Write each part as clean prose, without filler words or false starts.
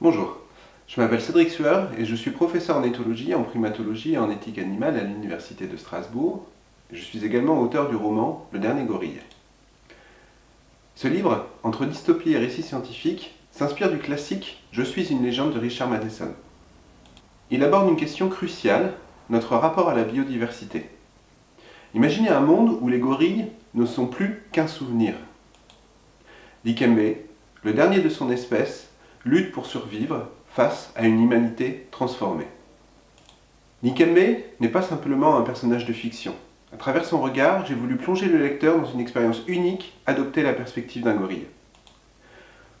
Bonjour, je m'appelle Cédric Sueur et je suis professeur en éthologie, en primatologie et en éthique animale à l'Université de Strasbourg. Je suis également auteur du roman Le Dernier Gorille. Ce livre, entre dystopie et récit scientifique, s'inspire du classique « Je suis une légende » de Richard Matheson. Il aborde une question cruciale, notre rapport à la biodiversité. Imaginez un monde où les gorilles ne sont plus qu'un souvenir. Dikembe, le dernier de son espèce, lutte pour survivre face à une humanité transformée. Dikembe n'est pas simplement un personnage de fiction. À travers son regard, j'ai voulu plonger le lecteur dans une expérience unique, adopter la perspective d'un gorille.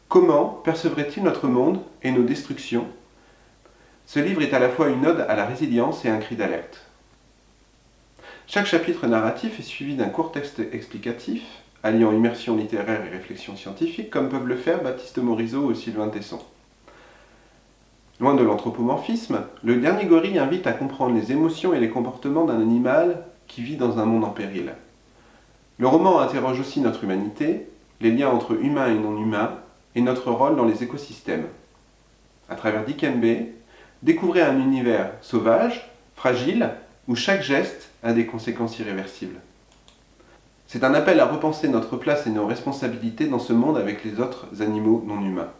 Comment percevrait-il notre monde et nos destructions? Ce livre est à la fois une ode à la résilience et un cri d'alerte. Chaque chapitre narratif est suivi d'un court texte explicatif, alliant immersion littéraire et réflexion scientifique, comme peuvent le faire Baptiste Morisot ou Sylvain Tesson. Loin de l'anthropomorphisme, Le Dernier Gorille invite à comprendre les émotions et les comportements d'un animal qui vit dans un monde en péril. Le roman interroge aussi notre humanité, les liens entre humains et non-humains, et notre rôle dans les écosystèmes. À travers Dikembe, découvrez un univers sauvage, fragile, où chaque geste a des conséquences irréversibles. C'est un appel à repenser notre place et nos responsabilités dans ce monde avec les autres animaux non humains.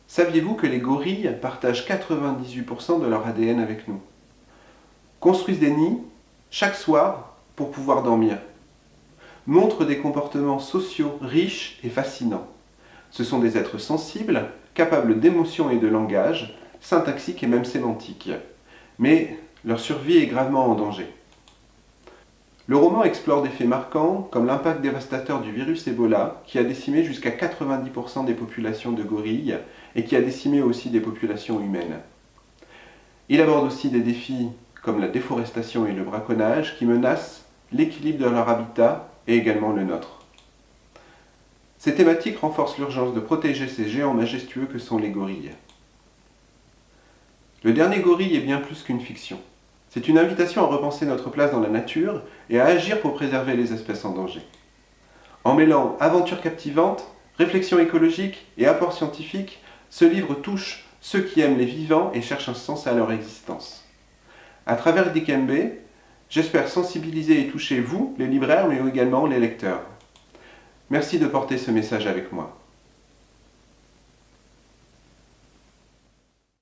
Saviez-vous que les gorilles partagent 98% de leur ADN avec nous? Construisent des nids chaque soir pour pouvoir dormir. Montrent des comportements sociaux riches et fascinants. Ce sont des êtres sensibles, capables d'émotion et de langage, syntaxique et même sémantique. Mais leur survie est gravement en danger. Le roman explore des faits marquants comme l'impact dévastateur du virus Ebola qui a décimé jusqu'à 90% des populations de gorilles et qui a décimé aussi des populations humaines. Il aborde aussi des défis comme la déforestation et le braconnage qui menacent l'équilibre de leur habitat et également le nôtre. Ces thématiques renforcent l'urgence de protéger ces géants majestueux que sont les gorilles. Le Dernier Gorille est bien plus qu'une fiction. C'est une invitation à repenser notre place dans la nature et à agir pour préserver les espèces en danger. En mêlant aventure captivante, réflexion écologique et apport scientifique, ce livre touche ceux qui aiment les vivants et cherchent un sens à leur existence. À travers Dikembe, j'espère sensibiliser et toucher vous, les libraires, mais également les lecteurs. Merci de porter ce message avec moi.